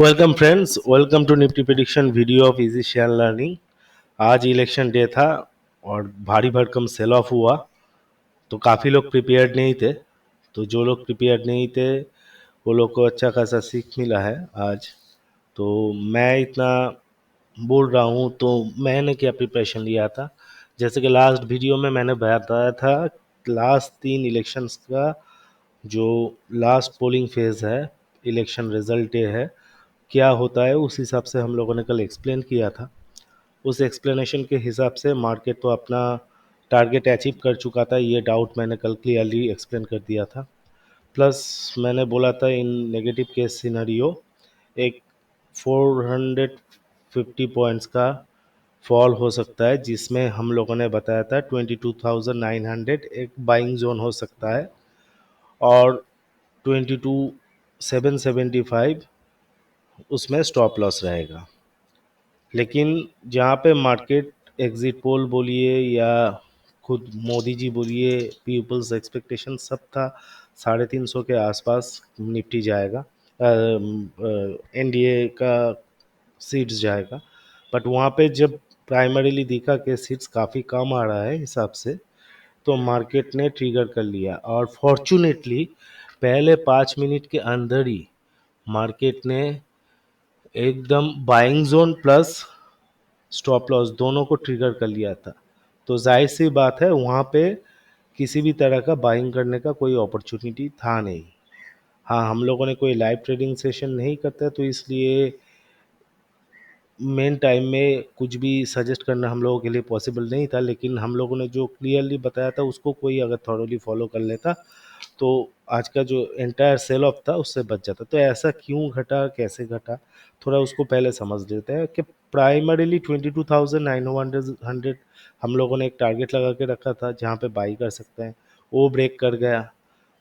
Welcome friends, welcome to nifty prediction video of easy share learning. आज election day था और भारी भरकम सेल ऑफ हुआ, तो काफ़ी लोग प्रिपेयर्ड नहीं थे। तो जो लोग प्रिपेयर्ड नहीं थे वो लोग को अच्छा खासा सीख मिला है आज। तो मैं इतना बोल रहा हूँ तो मैंने क्या प्रिपरेशन लिया था, जैसे कि लास्ट वीडियो में मैंने बताया था, लास्ट 3 इलेक्शंस का जो लास्ट पोलिंग फेज है, इलेक्शन रिजल्ट डे है, क्या होता है उस हिसाब से हम लोगों ने कल एक्सप्लेन किया था। उस एक्सप्लेनेशन के हिसाब से मार्केट तो अपना टारगेट अचीव कर चुका था, ये डाउट मैंने कल क्लियरली एक्सप्लेन कर दिया था। प्लस मैंने बोला था इन नेगेटिव केस सिनेरियो एक 450 पॉइंट्स का फॉल हो सकता है, जिसमें हम लोगों ने बताया था 22,900 एक बाइंग जोन हो सकता है और 22,775 उसमें स्टॉप लॉस रहेगा। लेकिन जहाँ पे मार्केट एग्जिट पोल बोलिए या खुद मोदी जी बोलिए, पीपल्स एक्सपेक्टेशन सब था 350 के आसपास निपटी जाएगा, एनडीए का सीट्स जाएगा। बट वहाँ पे जब प्राइमरीली दिखा कि सीट्स काफ़ी कम आ रहा है हिसाब से, तो मार्केट ने ट्रिगर कर लिया और फॉर्चुनेटली पहले 5 मिनट के अंदर ही मार्केट ने एकदम buying zone plus stop loss दोनों को ट्रिगर कर लिया था। तो जाहिर सी बात है वहाँ पे किसी भी तरह का बाइंग करने का कोई अपॉर्चुनिटी था नहीं। हाँ, हम लोगों ने कोई लाइव ट्रेडिंग सेशन नहीं करते, तो इसलिए मेन टाइम में कुछ भी सजेस्ट करना हम लोगों के लिए पॉसिबल नहीं था। लेकिन हम लोगों ने जो क्लियरली बताया था उसको कोई अगर थॉरोली फॉलो कर लेता तो आज का जो एंटायर सेल ऑफ था उससे बच जाता। तो ऐसा क्यों घटा, कैसे घटा, थोड़ा उसको पहले समझ लेते हैं कि प्राइमरीली 22,900 हम लोगों ने एक टारगेट लगा के रखा था जहाँ पे बाई कर सकते हैं, वो ब्रेक कर गया।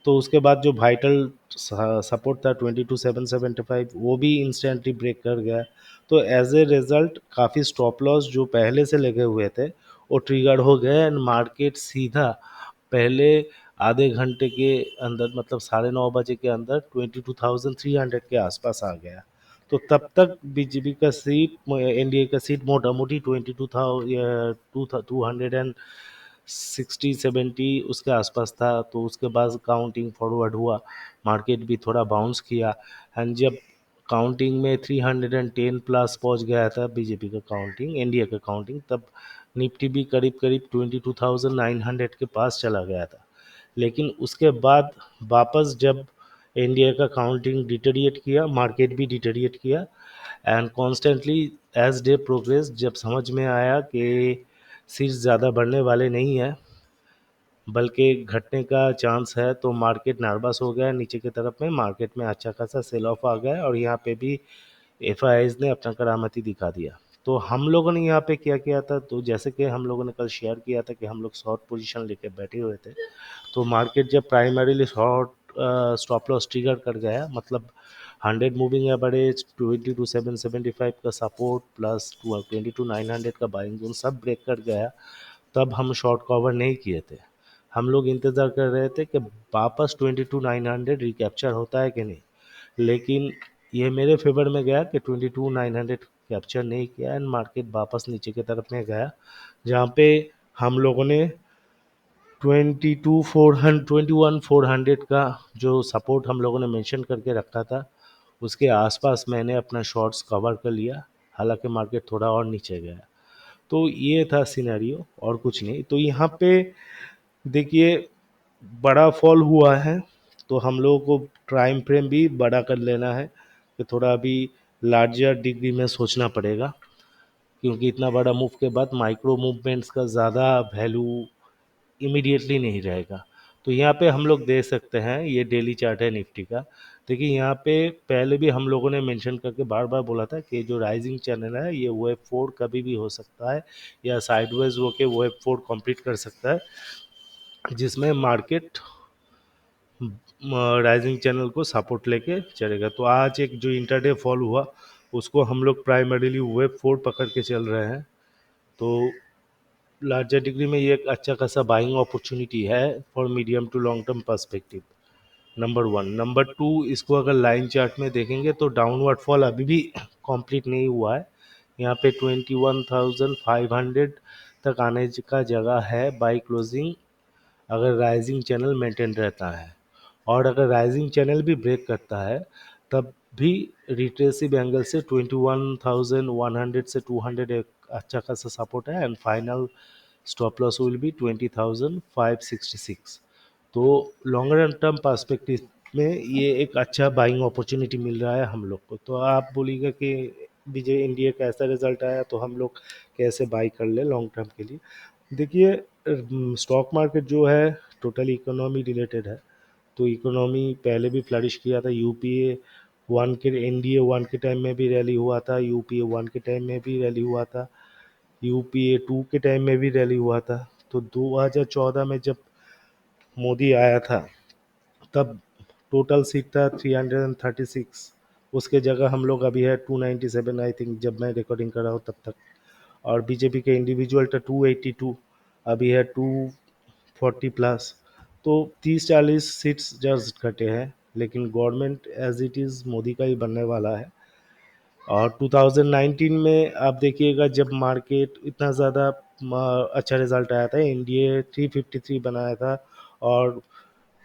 तो उसके बाद जो वाइटल सपोर्ट था 22,775 वो भी इंस्टेंटली ब्रेक कर गया। तो एज ए रिजल्ट काफ़ी स्टॉप लॉस जो पहले से लगे हुए थे वो ट्रिगर हो गए एंड मार्केट सीधा पहले आधे घंटे के अंदर, मतलब 9:30 बजे के अंदर 22,300 के आसपास आ गया। तो तब तक बीजेपी का सीट, एनडीए का सीट मोटा मोटी 22,260-70 उसके आसपास था। तो उसके बाद काउंटिंग फॉरवर्ड हुआ, मार्केट भी थोड़ा बाउंस किया एंड जब काउंटिंग में 310 प्लस पहुंच गया था बीजेपी का काउंटिंग, एनडीए का काउंटिंग, तब निफ्टी भी करीब करीब 22,900 के पास चला गया था। लेकिन उसके बाद वापस जब एनडीए का काउंटिंग डिटेरिएट किया, मार्केट भी डिटेरिएट किया and constantly as day progress जब समझ में आया कि सीट्स ज़्यादा बढ़ने वाले नहीं है बल्कि घटने का चांस है, तो मार्केट नर्वस हो गया नीचे की तरफ में। मार्केट में अच्छा खासा सेल ऑफ आ गया और यहाँ पे भी एफआईआईज ने अपना करामती दिखा दिया। तो हम लोगों ने यहाँ पे क्या किया था, तो जैसे कि हम लोगों ने कल शेयर किया था कि हम लोग शॉर्ट पोजीशन लेके बैठे हुए थे। तो मार्केट जब primarily short stop loss trigger कर गया, मतलब 100 मूविंग एवरेज 22,775 का सपोर्ट प्लस 22,900 का बाइंग जोन सब ब्रेक कर गया, तब हम शॉर्ट कवर नहीं किए थे। हम लोग इंतज़ार कर रहे थे कि वापस 22,900 रिकैप्चर होता है कि नहीं। लेकिन ये मेरे फेवर में गया कि 22,900 कैप्चर नहीं किया एंड मार्केट वापस नीचे की तरफ में गया, जहाँ पे हम लोगों ने 21,400 का जो सपोर्ट हम लोगों ने मेंशन करके रखा था उसके आसपास मैंने अपना शॉर्ट्स कवर कर लिया। हालांकि मार्केट थोड़ा और नीचे गया। तो ये था सिनेरियो और कुछ नहीं। तो यहाँ पे देखिए बड़ा फॉल हुआ है, तो हम लोगों को टाइम फ्रेम भी बड़ा कर लेना है कि थोड़ा अभी लार्जर डिग्री में सोचना पड़ेगा, क्योंकि इतना बड़ा मूव के बाद माइक्रो मूवमेंट्स का ज़्यादा वैल्यू इमीडिएटली नहीं रहेगा। तो यहाँ पे हम लोग दे सकते हैं, ये डेली चार्ट है निफ्टी का। देखिए यहाँ पे पहले भी हम लोगों ने मेंशन करके बार बार बोला था कि जो राइजिंग चैनल है ये वेब 4 कभी भी हो सकता है या साइडवेज होके वेब 4 कंप्लीट कर सकता है, जिसमें मार्केट राइजिंग चैनल को सपोर्ट लेके चलेगा। तो आज एक जो इंटरडे फॉल हुआ उसको हम लोग प्राइमरीली वेब 4 पकड़ के चल रहे हैं। तो लार्जर डिग्री में ये एक अच्छा खासा बाइंग अपॉर्चुनिटी है for medium to long term perspective. Number one. Number two, इसको अगर लाइन चार्ट में देखेंगे तो डाउनवर्ड फॉल अभी भी कंप्लीट नहीं हुआ है। यहाँ पे 21,500 तक आने का जगह है बाई क्लोजिंग, अगर राइजिंग चैनल मेंटेन रहता है। और अगर राइजिंग चैनल भी ब्रेक करता है तब भी रिट्रेसिव एंगल से 21,100 से 200 एक अच्छा खासा सपोर्ट है, and final stop loss will be 20,566। तो लॉन्गर टर्म पर्सपेक्टिव में ये एक अच्छा बाइंग अपॉर्चुनिटी मिल रहा है हम लोग को। तो आप बोलिएगा कि विजय इंडिया का ऐसा रिजल्ट आया तो हम लोग कैसे बाई कर ले लॉन्ग टर्म के लिए। देखिए, स्टॉक मार्केट जो है टोटल इकोनॉमी रिलेटेड है। तो इकोनॉमी पहले भी फ्लरिश किया था। यूपीए वन के, एनडीए वन के टाइम में भी रैली हुआ था, यूपीए वन के टाइम में भी रैली हुआ था, यूपीए टू के टाइम में भी रैली हुआ था। तो 2014 में जब मोदी आया था तब टोटल सीट था 336, उसके जगह हम लोग अभी है 297 आई थिंक, जब मैं रिकॉर्डिंग कर रहा हूँ तब तक। और बीजेपी के इंडिविजुअल था 282, अभी है 240 प्लस। तो 30-40 सीट्स जस्ट घटे हैं, लेकिन government as it is Modi का ही बनने वाला है। और 2019 में आप देखिएगा जब मार्केट इतना ज़्यादा अच्छा रिजल्ट आया था, इंडिया 353 बनाया था और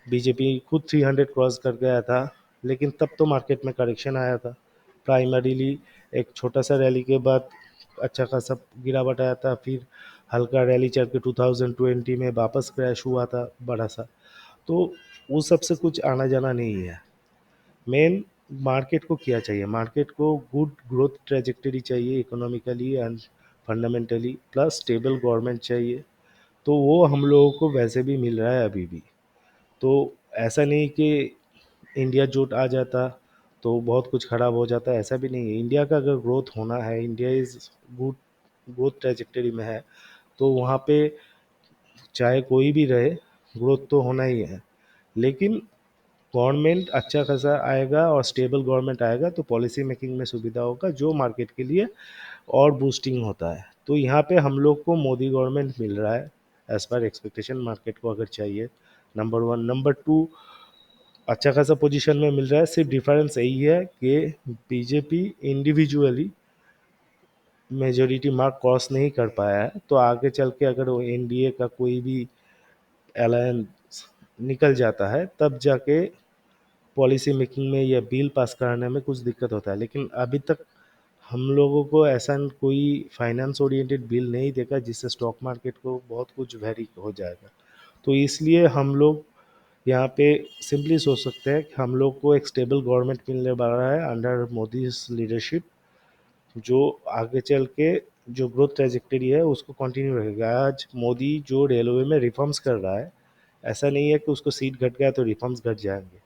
बीजेपी खुद 300 क्रॉस कर गया था, लेकिन तब तो मार्केट में करेक्शन आया था। प्राइमरीली एक छोटा सा रैली के बाद अच्छा खासा गिरावट आया था, फिर हल्का रैली चल के 2020 में वापस क्रैश हुआ था बड़ा सा। तो उस सब से कुछ आना जाना नहीं है। मेन मार्केट को क्या चाहिए, मार्केट को गुड ग्रोथ ट्रेजेक्टरी चाहिए economically and fundamentally, plus stable government चाहिए। तो वो हम लोगों को वैसे भी मिल रहा है अभी भी। तो ऐसा नहीं कि इंडिया जोट आ जाता तो बहुत कुछ खराब हो जाता, ऐसा भी नहीं है। इंडिया का अगर ग्रोथ होना है, India is good growth trajectory में है, तो वहाँ पे चाहे कोई भी रहे ग्रोथ तो होना ही है। लेकिन गवर्नमेंट अच्छा खासा आएगा और स्टेबल गवर्नमेंट आएगा तो पॉलिसी मेकिंग में सुविधा होगा, जो मार्केट के लिए और बूस्टिंग होता है। तो यहाँ पे हम लोग को मोदी गवर्नमेंट मिल रहा है एज पर एक्सपेक्टेशन, मार्केट को अगर चाहिए। Number one. नंबर टू, अच्छा खासा पोजीशन में मिल रहा है। सिर्फ डिफरेंस यही है कि BJP individually majority mark cross नहीं कर पाया है। तो आगे चल के अगर वो एनडीए का कोई भी अलायंस निकल जाता है तब जाके पॉलिसी मेकिंग में या बिल पास कराने में कुछ दिक्कत होता है। लेकिन अभी तक हम लोगों को ऐसा कोई फाइनेंस ओरिएंटेड बिल नहीं देखा जिससे स्टॉक मार्केट को बहुत कुछ वेरी हो जाएगा। तो इसलिए हम लोग यहाँ पे सिंपली सोच सकते हैं कि हम लोग को एक स्टेबल गवर्नमेंट मिलने वाला है अंडर मोदी लीडरशिप, जो आगे चल के जो ग्रोथ ट्रेजेक्टरी है उसको कंटिन्यू रखेगा। आज मोदी जो रेलवे में रिफॉर्म्स कर रहा है, ऐसा नहीं है कि उसको सीट घट गया तो रिफॉर्म्स घट जाएंगे।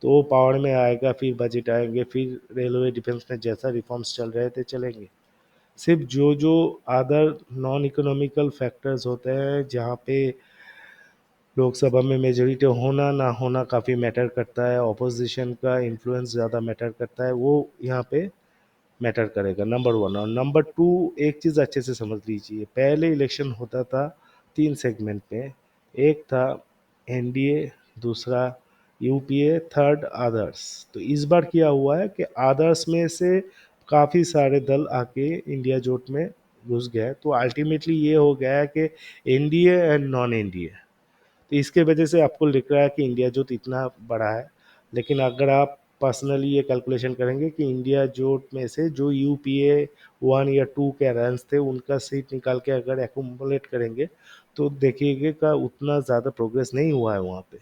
तो वो पावर में आएगा, फिर बजट आएंगे, फिर रेलवे डिफेंस में जैसा रिफॉर्म्स चल रहे थे चलेंगे। सिर्फ जो जो अदर नॉन इकोनॉमिकल फैक्टर्स होते हैं जहाँ पे लोकसभा में मेजोरिटी होना ना होना काफ़ी मैटर करता है, ऑपोजिशन का इन्फ्लुएंस ज़्यादा मैटर करता है, वो यहाँ पे मैटर करेगा। Number one. और नंबर टू, एक चीज़ अच्छे से समझ लीजिए, पहले इलेक्शन होता था तीन सेगमेंट में। एक था एनडीए, दूसरा यूपीए, थर्ड अदर्स। तो इस बार क्या हुआ है कि अदर्स में से काफ़ी सारे दल आके इंडिया जोट में घुस गए। तो अल्टीमेटली ये हो गया है कि एनडीए एंड नॉन एनडीए। तो इसके वजह से आपको लिख रहा है कि इंडिया जोट इतना बड़ा है। लेकिन अगर आप पर्सनली ये कैलकुलेशन करेंगे कि इंडिया जोट में से जो यूपीए वन या टू के रैंस थे उनका सीट निकाल के अगर एकुमुलेट करेंगे तो देखिएगा का उतना ज़्यादा प्रोग्रेस नहीं हुआ है वहाँ पे।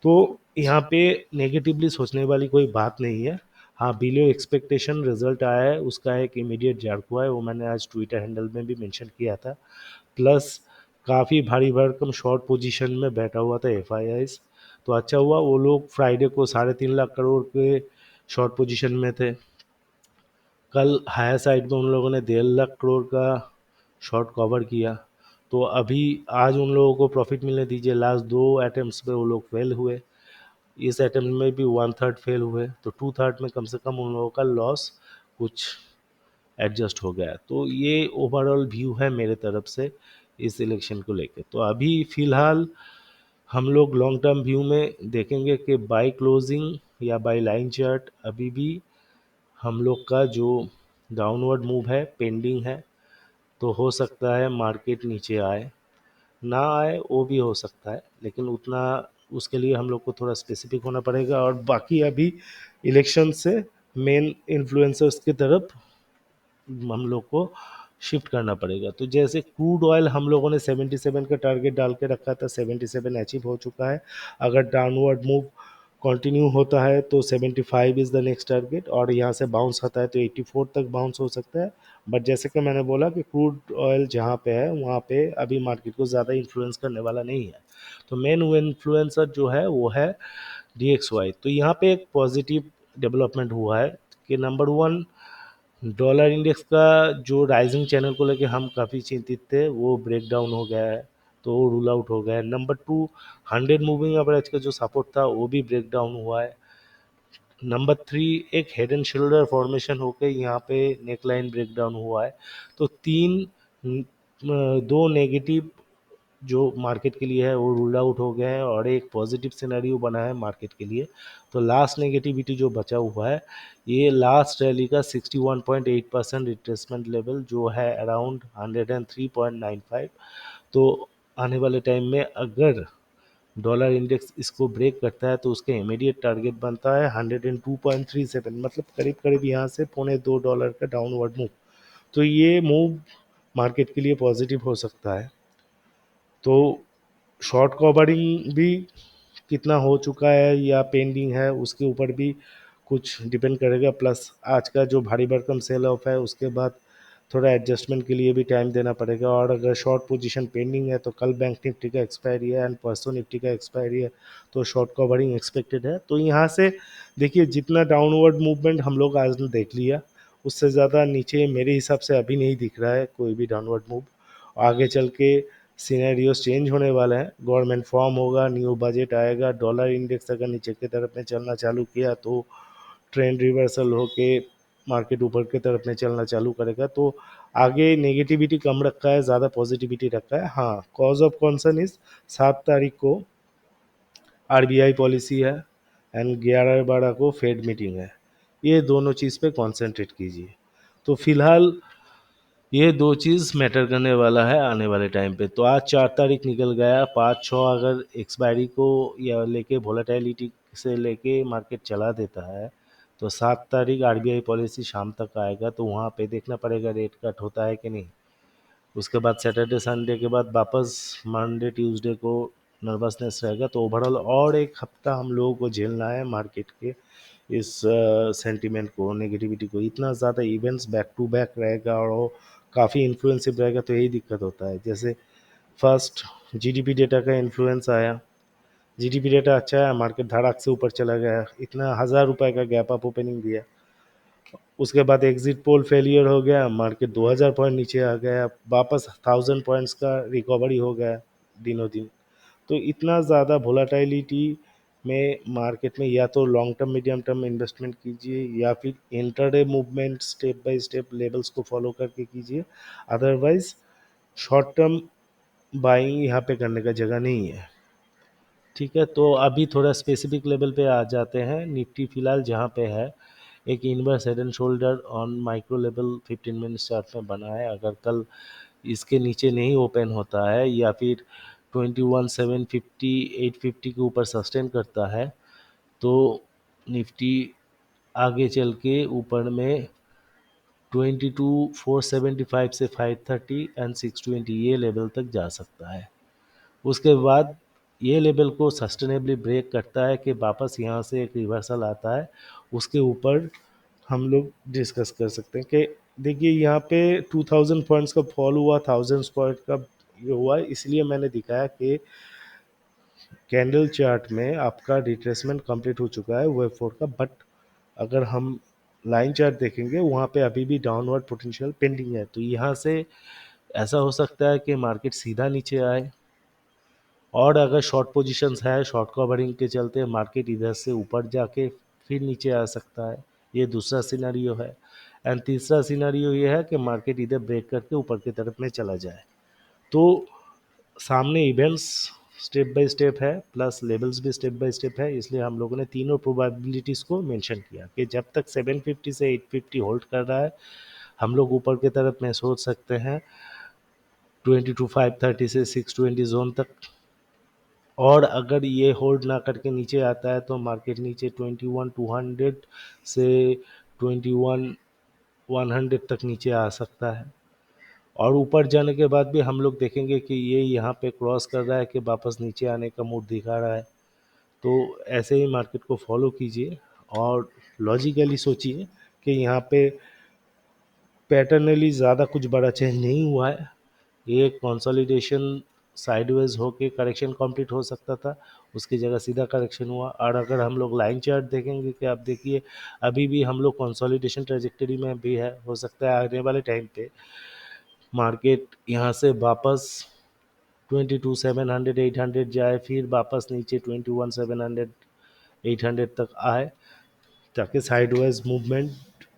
तो यहाँ पे नेगेटिवली सोचने वाली कोई बात नहीं है। हाँ, बिलो एक्सपेक्टेशन रिजल्ट आया है, उसका एक इमीडिएट जार्क हुआ है, वो मैंने आज ट्विटर हैंडल में भी मेंशन किया था। प्लस काफ़ी भारी भरकम शॉर्ट पोजीशन में बैठा हुआ था एफआईआईज। तो अच्छा हुआ वो लोग फ्राइडे को 3.5 लाख करोड़ के शॉर्ट पोजीशन में थे। कल हायर साइड में उन लोगों ने 1.5 लाख करोड़ का शॉर्ट कवर किया। तो अभी आज उन लोगों को प्रॉफिट मिलने दीजिए। लास्ट दो अटेम्प्ट्स में वो लोग फेल हुए, इस अटेम्प्ट में भी वन थर्ड फेल हुए, तो टू थर्ड में कम से कम उन लोगों का लॉस कुछ एडजस्ट हो गया। तो ये ओवरऑल व्यू है मेरे तरफ से इस इलेक्शन को लेकर। तो अभी फ़िलहाल हम लोग लॉन्ग टर्म व्यू में देखेंगे कि बाय क्लोजिंग या बाय लाइन चार्ट अभी भी हम लोग का जो डाउनवर्ड मूव है पेंडिंग है। तो हो सकता है मार्केट नीचे आए, ना आए वो भी हो सकता है, लेकिन उतना उसके लिए हम लोग को थोड़ा स्पेसिफिक होना पड़ेगा। और बाकी अभी इलेक्शन से मेन इन्फ्लुएंसर्स की तरफ हम लोग को शिफ्ट करना पड़ेगा। तो जैसे क्रूड ऑयल हम लोगों ने 77 का टारगेट डाल के रखा था, 77 अचीव हो चुका है। अगर डाउनवर्ड मूव कंटिन्यू होता है तो 75 इज़ द नेक्स्ट टारगेट, और यहाँ से बाउंस आता है तो 84 तक बाउंस हो सकता है। बट जैसे कि मैंने बोला कि क्रूड ऑयल जहाँ पे है वहाँ पे अभी मार्केट को ज़्यादा इन्फ्लुएंस करने वाला नहीं है। तो मेन इन्फ्लुएंसर जो है वो है DXY। तो यहाँ पे एक पॉजिटिव डेवलपमेंट हुआ है कि नंबर वन, डॉलर इंडेक्स का जो राइजिंग चैनल को लेके हम काफ़ी चिंतित थे वो ब्रेक डाउन हो गया है, तो वो रूल आउट हो गया है। नंबर टू, 100 मूविंग एवरेज का जो सपोर्ट था वो भी ब्रेक डाउन हुआ है। नंबर थ्री, एक हेड एंड शोल्डर फॉर्मेशन होकर यहाँ पे नेकलाइन ब्रेक डाउन हुआ है। तो दो नेगेटिव जो मार्केट के लिए है वो रूल आउट हो गए हैं और एक पॉजिटिव सिनेरियो बना है मार्केट के लिए। तो लास्ट नेगेटिविटी जो बचा हुआ है ये लास्ट रैली का 61.8% रिट्रेसमेंट लेवल जो है अराउंड 103.95। तो आने वाले टाइम में अगर डॉलर इंडेक्स इसको ब्रेक करता है तो उसका इमीडिएट टारगेट बनता है 102.37, मतलब करीब करीब यहाँ से $0.25 का डाउनवर्ड मूव। तो ये मूव मार्केट के लिए पॉजिटिव हो सकता है। तो शॉर्ट कवरिंग भी कितना हो चुका है या पेंडिंग है उसके ऊपर भी कुछ डिपेंड करेगा। प्लस आज का जो भारी भरकम सेल ऑफ है उसके बाद थोड़ा एडजस्टमेंट के लिए भी टाइम देना पड़ेगा। और अगर शॉर्ट पोजीशन पेंडिंग है तो कल बैंक निफ्टी का एक्सपायरी है एंड परसों निफ्टी का एक्सपायरी है, तो शॉर्ट कवरिंग एक्सपेक्टेड है। तो यहाँ से देखिए जितना डाउनवर्ड मूवमेंट हम लोग आज ने देख लिया उससे ज़्यादा नीचे मेरे हिसाब से अभी नहीं दिख रहा है कोई भी डाउनवर्ड मूव। आगे चल के सिनेरियोस चेंज होने वाला है, गवर्नमेंट फॉर्म होगा, न्यू बजट आएगा, डॉलर इंडेक्स अगर नीचे की तरफ में चलना चालू किया तो ट्रेंड रिवर्सल होके मार्केट ऊपर की तरफ में चलना चालू करेगा। तो आगे नेगेटिविटी कम रखा है, ज़्यादा पॉजिटिविटी रखा है। हाँ, कॉज ऑफ कॉन्सर्न इज 7 तारीख को RBI पॉलिसी है एंड 11/12 को फेड मीटिंग है। ये दोनों चीज़ पे कॉन्सेंट्रेट कीजिए। तो फिलहाल ये दो चीज़ मैटर करने वाला है आने वाले टाइम पे। तो आज 4 तारीख निकल गया, 5-6 अगर एक्सपायरी को या लेके वोलेटिलिटी से लेके मार्केट चला देता है तो 7 तारीख RBI पॉलिसी शाम तक आएगा, तो वहाँ पे देखना पड़ेगा रेट कट होता है कि नहीं। उसके बाद सैटरडे संडे के बाद वापस मंडे ट्यूसडे को नर्वसनेस रहेगा। तो ओवरऑल और एक हफ्ता हम लोगों को झेलना है मार्केट के इस सेंटीमेंट को, नेगेटिविटी को। इतना ज़्यादा इवेंट्स बैक टू बैक रहेगा और वो काफ़ी इन्फ्लुएंसिव रहेगा, तो यही दिक्कत होता है। जैसे फर्स्ट GDP डेटा का इन्फ्लुएंस आया, GDP डेटा अच्छा है, मार्केट धड़ाक से ऊपर चला गया, इतना 1000 रुपये का गैप अप ओपनिंग दिया। उसके बाद एग्जिट पोल फेलियर हो गया, मार्केट 2000 पॉइंट नीचे आ गया, वापस 1000 पॉइंट्स का रिकवरी हो गया दिनों दिन। तो इतना ज़्यादा वोलाटिलिटी में मार्केट में या तो long term medium term investment कीजिए या फिर intraday movement step by step levels को फॉलो करके कीजिए। अदरवाइज शॉर्ट टर्म बाइंग यहाँ पे करने का जगह नहीं है। ठीक है, तो अभी थोड़ा स्पेसिफिक लेवल पे आ जाते हैं। निफ्टी फिलहाल जहाँ पे है एक inverse head and shoulder on micro level 15 minute chart में बना है। अगर कल इसके नीचे नहीं ओपन होता है या फिर 21,750 850 के ऊपर सस्टेन करता है तो निफ्टी आगे चल के ऊपर में 22,475 से 530 एंड 620 ये लेवल तक जा सकता है। उसके बाद ये लेवल को सस्टेनेबली ब्रेक करता है कि वापस यहाँ से एक रिवर्सल आता है, उसके ऊपर हम लोग डिस्कस कर सकते हैं कि देखिए यहाँ पे 2000 पॉइंट्स का फॉल हुआ, 1000 पॉइंट का ये हुआ, इसलिए मैंने दिखाया कि कैंडल चार्ट में आपका रिट्रेसमेंट कंप्लीट हो चुका है वेव 4 का। बट अगर हम लाइन चार्ट देखेंगे वहाँ पे अभी भी डाउनवर्ड पोटेंशियल पेंडिंग है। तो यहाँ से ऐसा हो सकता है कि मार्केट सीधा नीचे आए, और अगर शॉर्ट पोजीशंस है शॉर्ट कवरिंग के चलते मार्केट इधर से ऊपर जाके फिर नीचे आ सकता है। ये दूसरा सिनेरियो है। एंड तीसरा सिनेरियो ये है कि मार्केट इधर ब्रेक करके ऊपर की तरफ में चला जाए। तो सामने इवेंट्स स्टेप बाय स्टेप है, प्लस लेवल्स भी स्टेप बाय स्टेप है, इसलिए हम लोगों ने तीनों प्रोबेबिलिटीज़ को मेंशन किया कि जब तक 750 से 850 होल्ड कर रहा है, हम लोग ऊपर की तरफ में सोच सकते हैं 22,530 से 620 जोन तक। और अगर ये होल्ड ना करके नीचे आता है तो मार्केट नीचे 21,200 से 21,100 तक नीचे आ सकता है। और ऊपर जाने के बाद भी हम लोग देखेंगे कि ये यहाँ पे क्रॉस कर रहा है कि वापस नीचे आने का मूड दिखा रहा है। तो ऐसे ही मार्केट को फॉलो कीजिए और लॉजिकली सोचिए कि यहाँ पे पैटर्नली ज़्यादा कुछ बड़ा चेंज नहीं हुआ है। ये कंसोलिडेशन साइडवेज होके करेक्शन कंप्लीट हो सकता था, उसकी जगह सीधा करेक्शन हुआ। और अगर हम लोग लाइन चार्ट देखेंगे कि आप देखिए अभी भी हम लोग कंसोलिडेशन ट्रेजेक्टरी में भी है, हो सकता है आने वाले टाइम पे मार्केट यहाँ से वापस 22,700 800 जाए, फिर वापस नीचे 21,700 800 तक आए, ताकि साइडवेज मूवमेंट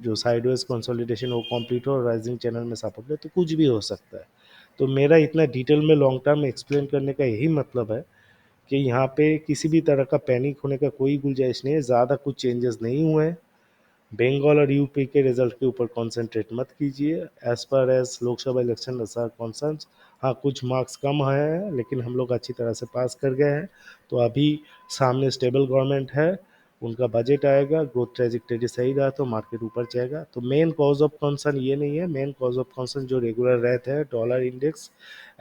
जो साइडवेज कंसोलिडेशन वो कंप्लीट हो और राइजिंग चैनल में सपोर्ट ले, तो कुछ भी हो सकता है। तो मेरा इतना डिटेल में लॉन्ग टर्म एक्सप्लेन करने का यही मतलब है कि यहाँ पे किसी भी तरह का पैनिक होने का कोई गुंजाइश नहीं है, ज़्यादा कुछ चेंजेस नहीं हुए हैं। बंगाल और यूपी के रिजल्ट के ऊपर कंसंट्रेट मत कीजिए as per as Lok Sabha election are concern. हाँ, कुछ मार्क्स कम हैं लेकिन हम लोग अच्छी तरह से पास कर गए हैं। तो अभी सामने स्टेबल गवर्नमेंट है, उनका बजट आएगा, ग्रोथ ट्रेजेक्टरी सही रहा तो मार्केट ऊपर जाएगा। तो मेन कॉज ऑफ कंसर्न ये नहीं है, मेन कॉज ऑफ कंसर्न जो रेगुलर रहते हैं dollar index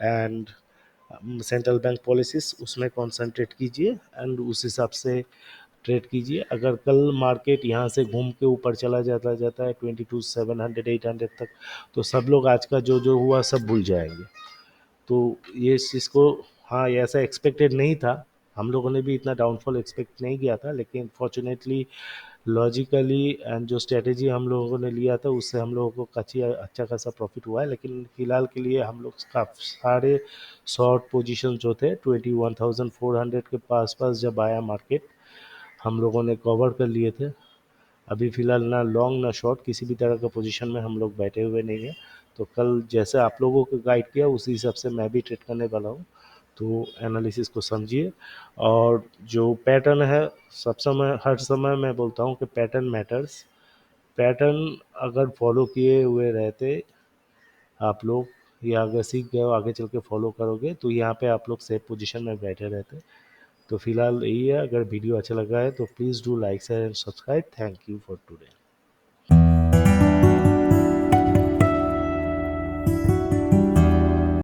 and central bank policies, उसमें कॉन्सेंट्रेट कीजिए एंड उस हिसाब से ट्रेड कीजिए। अगर कल मार्केट यहाँ से घूम के ऊपर चला जाता है 22,700 800 तक, तो सब लोग आज का जो जो हुआ सब भूल जाएंगे। तो ये इस चीज़ को, हाँ, ये ऐसा एक्सपेक्टेड नहीं था, हम लोगों ने भी इतना डाउनफॉल एक्सपेक्ट नहीं किया था, लेकिन फॉर्चुनेटली लॉजिकली एंड जो स्ट्रेटेजी हम लोगों ने लिया था उससे हम लोगों को काफ़ी अच्छा खासा प्रॉफिट हुआ है। लेकिन फ़िलहाल के लिए हम लोग काफ़ी सारे शॉर्ट पोजीशन जो थे 21,400 के पास पास जब आया मार्केट, हम लोगों ने कवर कर लिए थे। अभी फ़िलहाल ना लॉन्ग ना शॉर्ट किसी भी तरह का पोजीशन में हम लोग बैठे हुए नहीं हैं। तो कल जैसे आप लोगों को गाइड किया उसी हिसाब से मैं भी ट्रेड करने वाला हूँ। तो एनालिसिस को समझिए। और जो पैटर्न है, सब समय हर समय मैं बोलता हूँ कि पैटर्न मैटर्स। पैटर्न अगर फॉलो किए हुए रहते आप लोग, या अगर सीख गए हो आगे चल के फॉलो करोगे, तो यहाँ पे आप लोग सेफ पोजीशन में बैठे रहते। तो फिलहाल यही है, अगर वीडियो अच्छा लगा है तो please do like share and subscribe. Thank you for today.